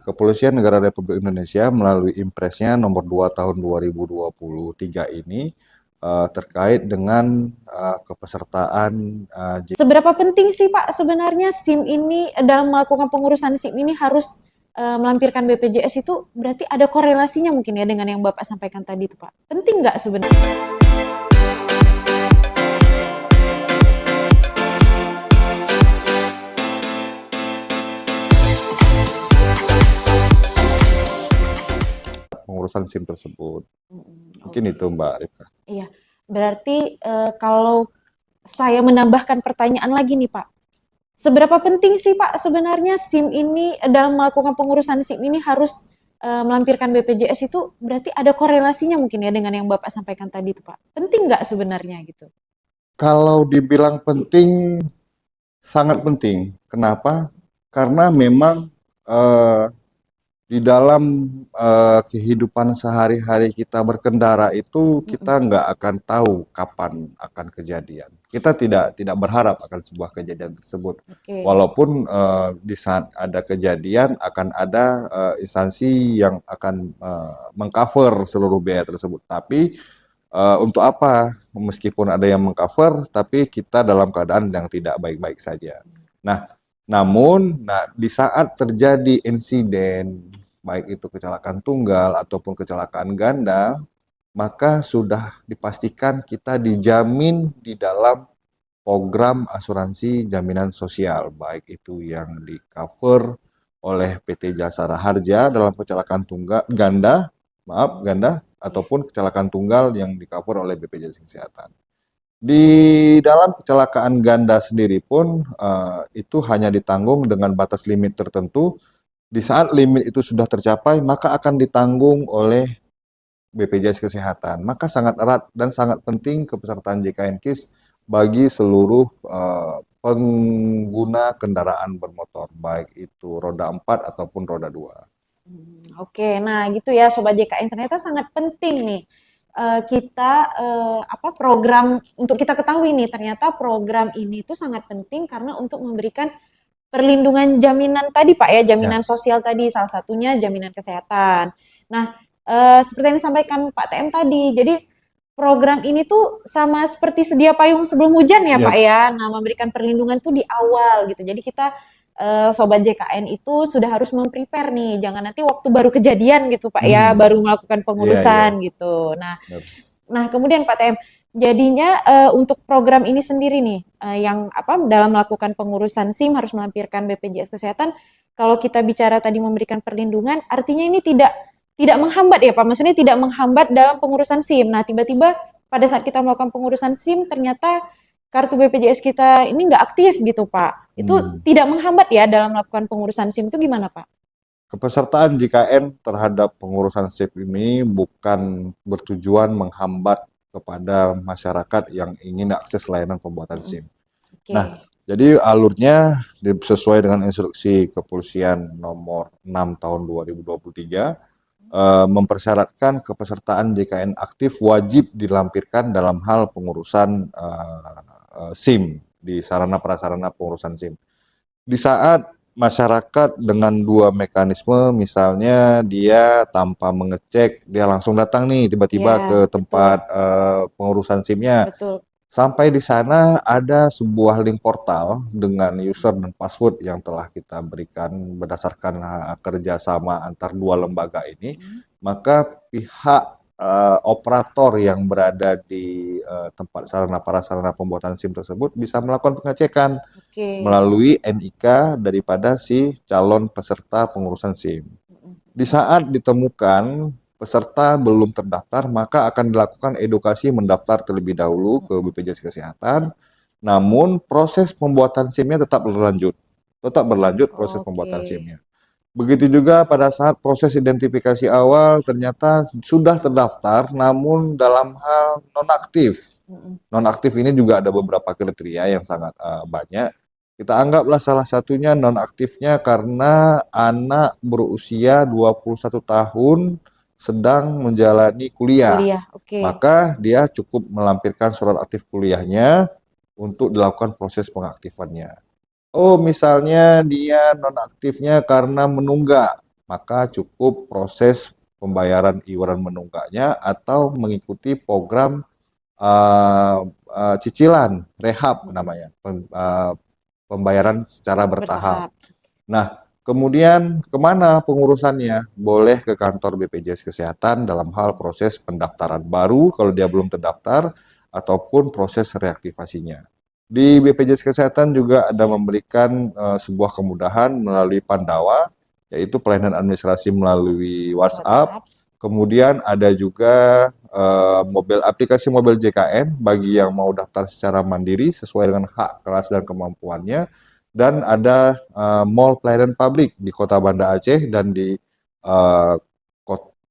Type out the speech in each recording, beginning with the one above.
Kepolisian Negara Republik Indonesia melalui Impresnya nomor 2 tahun 2023 ini terkait dengan kepesertaan Seberapa penting sih Pak sebenarnya SIM ini dalam melakukan pengurusan SIM ini harus melampirkan BPJS itu berarti ada korelasinya mungkin ya dengan yang Bapak sampaikan tadi itu Pak. Penting nggak sebenarnya? pengurusan SIM tersebut. Mungkin Oke. itu Mbak Rifka. Iya, berarti kalau saya menambahkan pertanyaan lagi nih Pak, seberapa penting sih Pak sebenarnya SIM ini dalam melakukan pengurusan SIM ini harus melampirkan BPJS itu berarti ada korelasinya mungkin ya dengan yang Bapak sampaikan tadi itu Pak. Penting nggak sebenarnya gitu? Kalau dibilang penting, sangat penting. Kenapa? Karena memang di dalam kehidupan sehari-hari kita berkendara itu kita nggak akan tahu kapan akan kejadian. Kita tidak berharap akan sebuah kejadian tersebut. Oke. Walaupun di saat ada kejadian akan ada instansi yang akan mengcover seluruh biaya tersebut. Tapi untuk apa? Meskipun ada yang mengcover, tapi kita dalam keadaan yang tidak baik-baik saja. Namun, di saat terjadi insiden, baik itu kecelakaan tunggal ataupun kecelakaan ganda, maka sudah dipastikan kita dijamin di dalam program asuransi jaminan sosial, baik itu yang di-cover oleh PT Jasara Harja dalam kecelakaan ganda, ataupun kecelakaan tunggal yang di-cover oleh BPJS Kesehatan. Di dalam kecelakaan ganda sendiri pun itu hanya ditanggung dengan batas limit tertentu. Di saat limit itu sudah tercapai, maka akan ditanggung oleh BPJS Kesehatan. Maka sangat erat dan sangat penting kepesertaan JKN KIS bagi seluruh pengguna kendaraan bermotor, baik itu roda 4 ataupun roda 2. Oke, nah gitu ya Sobat JKN, ternyata sangat penting nih kita program untuk kita ketahui nih, ternyata program ini tuh sangat penting karena untuk memberikan perlindungan jaminan tadi Pak ya, jaminan sosial tadi, salah satunya jaminan kesehatan. Nah, seperti yang disampaikan Pak TM tadi, jadi program ini tuh sama seperti sedia payung sebelum hujan ya Pak ya, nah memberikan perlindungan tuh di awal gitu. Jadi kita Sobat JKN itu sudah harus memprepare nih, jangan nanti waktu baru kejadian gitu Pak ya, baru melakukan pengurusan gitu. Nah kemudian Pak TM, jadinya untuk program ini sendiri nih, yang dalam melakukan pengurusan SIM harus melampirkan BPJS Kesehatan, kalau kita bicara tadi memberikan perlindungan, artinya ini tidak menghambat ya Pak, maksudnya tidak menghambat dalam pengurusan SIM. Nah tiba-tiba pada saat kita melakukan pengurusan SIM, ternyata kartu BPJS kita ini nggak aktif gitu Pak. Itu tidak menghambat ya dalam melakukan pengurusan SIM itu gimana Pak? Kepesertaan JKN terhadap pengurusan SIM ini bukan bertujuan menghambat kepada masyarakat yang ingin akses layanan pembuatan SIM. Nah, jadi alurnya sesuai dengan instruksi Kepolisian nomor 6 tahun 2023 mempersyaratkan kepesertaan JKN aktif wajib dilampirkan dalam hal pengurusan SIM di sarana prasarana pengurusan SIM. Di saat masyarakat dengan dua mekanisme, misalnya dia tanpa mengecek, dia langsung datang nih tiba-tiba ke tempat pengurusan SIM-nya. Sampai di sana ada sebuah link portal dengan user dan password yang telah kita berikan berdasarkan kerjasama antar dua lembaga ini, maka pihak operator yang berada di tempat sarana prasarana pembuatan SIM tersebut bisa melakukan pengecekan melalui NIK daripada si calon peserta pengurusan SIM. Di saat ditemukan peserta belum terdaftar, maka akan dilakukan edukasi mendaftar terlebih dahulu ke BPJS Kesehatan. Namun proses pembuatan SIM-nya tetap berlanjut proses pembuatan SIM-nya. Begitu juga pada saat proses identifikasi awal ternyata sudah terdaftar namun dalam hal nonaktif. Nonaktif ini juga ada beberapa kriteria yang sangat banyak. Kita anggaplah salah satunya nonaktifnya karena anak berusia 21 tahun sedang menjalani kuliah. Maka dia cukup melampirkan surat aktif kuliahnya untuk dilakukan proses pengaktifannya. Oh, misalnya dia nonaktifnya karena menunggak. maka cukup proses pembayaran iuran menunggaknya atau mengikuti program cicilan rehab namanya, pembayaran secara bertahap. Bertahap. Nah, kemudian kemana pengurusannya? Boleh ke kantor BPJS Kesehatan dalam hal proses pendaftaran baru kalau dia belum terdaftar ataupun proses reaktivasinya. Di BPJS Kesehatan juga ada memberikan sebuah kemudahan melalui Pandawa, yaitu pelayanan administrasi melalui WhatsApp. WhatsApp. Kemudian ada juga aplikasi mobil JKN bagi yang mau daftar secara mandiri sesuai dengan hak, kelas, dan kemampuannya. Dan ada mall pelayanan publik di Kota Banda Aceh dan di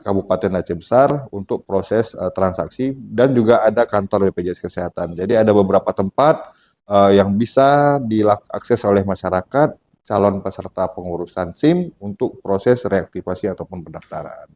Kabupaten Aceh Besar untuk proses transaksi, dan juga ada kantor BPJS Kesehatan. Jadi ada beberapa tempat yang bisa diakses oleh masyarakat calon peserta pengurusan SIM untuk proses reaktivasi ataupun pendaftaran.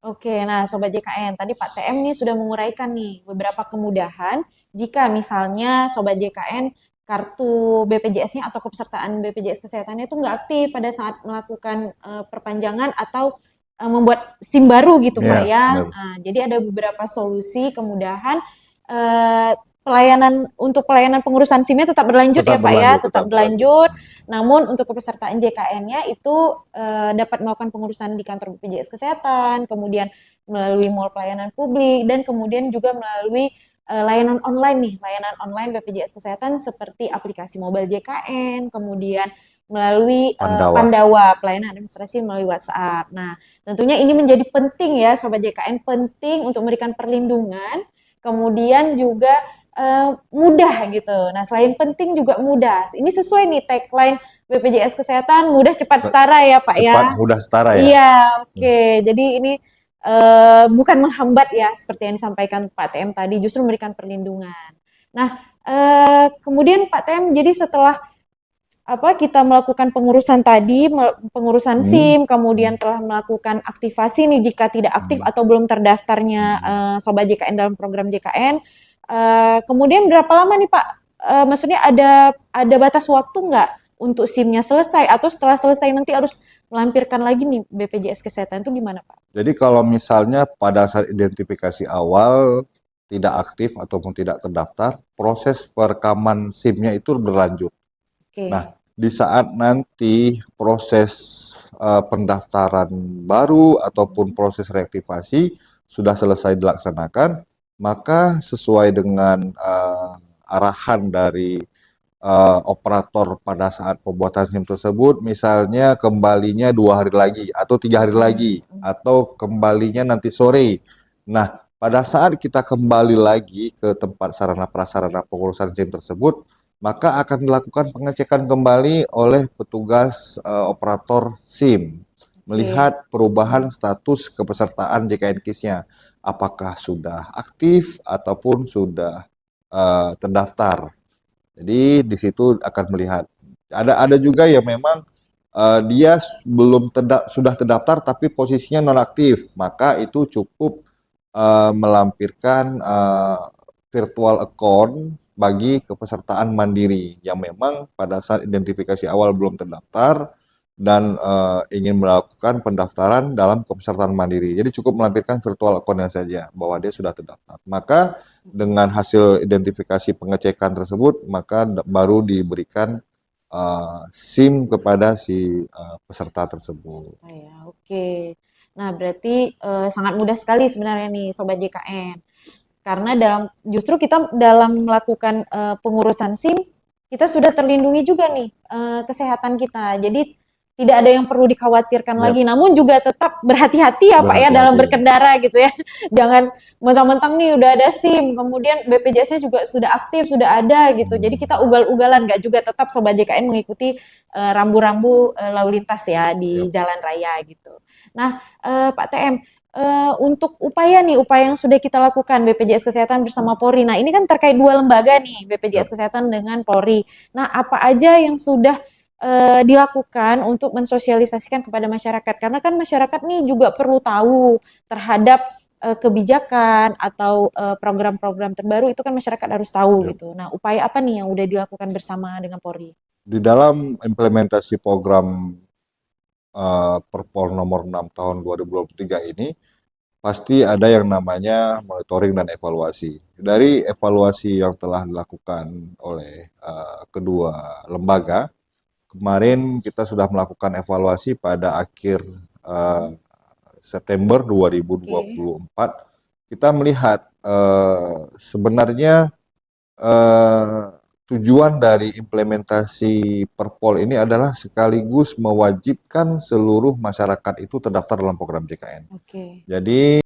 Oke, nah Sobat JKN, tadi Pak TM nih sudah menguraikan nih beberapa kemudahan jika misalnya Sobat JKN kartu BPJS-nya atau kepesertaan BPJS Kesehatannya itu nggak aktif pada saat melakukan perpanjangan atau membuat SIM baru gitu Pak Iya, ya. benar. Nah, jadi ada beberapa solusi kemudahan eh, pelayanan untuk pelayanan pengurusan SIM-nya tetap berlanjut Tetap ya Pak ya, berlanjut, tetap tetap berlanjut. berlanjut. Namun untuk kepesertaan JKN-nya itu dapat melakukan pengurusan di kantor BPJS Kesehatan, kemudian melalui mall pelayanan publik, dan kemudian juga melalui layanan online nih, layanan online BPJS Kesehatan seperti aplikasi mobile JKN, kemudian melalui Pandawa. Pandawa, pelayanan administrasi melalui WhatsApp. Nah, tentunya ini menjadi penting ya Sobat JKN, penting untuk memberikan perlindungan, kemudian juga mudah gitu. Nah, selain penting juga mudah. Ini sesuai nih tagline BPJS Kesehatan, mudah cepat setara ya Pak ya. Cepat, mudah, setara ya. Iya, oke. Jadi ini bukan menghambat ya, seperti yang disampaikan Pak TM tadi, justru memberikan perlindungan. Nah, kemudian Pak TM, jadi setelah kita melakukan pengurusan tadi, pengurusan SIM, kemudian telah melakukan aktivasi nih jika tidak aktif atau belum terdaftarnya Sobat JKN dalam program JKN. Kemudian berapa lama nih Pak? Maksudnya ada batas waktu nggak untuk SIM-nya selesai atau setelah selesai nanti harus melampirkan lagi nih BPJS Kesehatan itu gimana Pak? Jadi kalau misalnya pada saat identifikasi awal tidak aktif ataupun tidak terdaftar, proses perekaman SIM-nya itu berlanjut. Oke. Nah, di saat nanti proses pendaftaran baru ataupun proses reaktivasi sudah selesai dilaksanakan, maka sesuai dengan arahan dari operator pada saat pembuatan SIM tersebut, misalnya kembalinya 2 hari lagi atau 3 hari lagi, atau kembalinya nanti sore. Nah, pada saat kita kembali lagi ke tempat sarana prasarana pengurusan SIM tersebut, maka akan dilakukan pengecekan kembali oleh petugas operator SIM, melihat perubahan status kepesertaan JKN KIS-nya, apakah sudah aktif ataupun sudah terdaftar. Jadi di situ akan melihat. Ada juga yang memang dia sudah terdaftar tapi posisinya nonaktif, maka itu cukup melampirkan virtual account bagi kepesertaan mandiri yang memang pada saat identifikasi awal belum terdaftar dan ingin melakukan pendaftaran dalam kepesertaan mandiri. Jadi cukup melampirkan virtual account-nya saja bahwa dia sudah terdaftar. Maka dengan hasil identifikasi pengecekan tersebut, maka baru diberikan SIM kepada si peserta tersebut. Oh ya, oke. Nah, berarti sangat mudah sekali sebenarnya nih Sobat JKN. Karena justru kita dalam melakukan pengurusan SIM, kita sudah terlindungi juga nih kesehatan kita. Jadi tidak ada yang perlu dikhawatirkan lagi. Namun juga tetap berhati-hati ya Pak ya dalam berkendara gitu ya. Jangan mentang-mentang nih udah ada SIM, kemudian BPJS-nya juga sudah aktif, sudah ada gitu. Jadi kita ugal-ugalan, nggak juga, tetap Sobat JKN mengikuti rambu-rambu lalu lintas ya di jalan raya gitu. Nah, Pak TM, untuk upaya yang sudah kita lakukan BPJS Kesehatan bersama Polri. Nah, ini kan terkait dua lembaga nih, BPJS Kesehatan dengan Polri. Nah, apa aja yang sudah dilakukan untuk mensosialisasikan kepada masyarakat? Karena kan masyarakat nih juga perlu tahu terhadap kebijakan atau program-program terbaru, itu kan masyarakat harus tahu gitu. Nah, upaya apa nih yang udah dilakukan bersama dengan Polri? Di dalam implementasi program Perpol nomor 6 tahun 2023 ini, pasti ada yang namanya monitoring dan evaluasi. Dari evaluasi yang telah dilakukan oleh kedua lembaga, kemarin kita sudah melakukan evaluasi pada akhir September 2024. Kita melihat sebenarnya eh, tujuan dari implementasi Perpol ini adalah sekaligus mewajibkan seluruh masyarakat itu terdaftar dalam program JKN. Oke. Jadi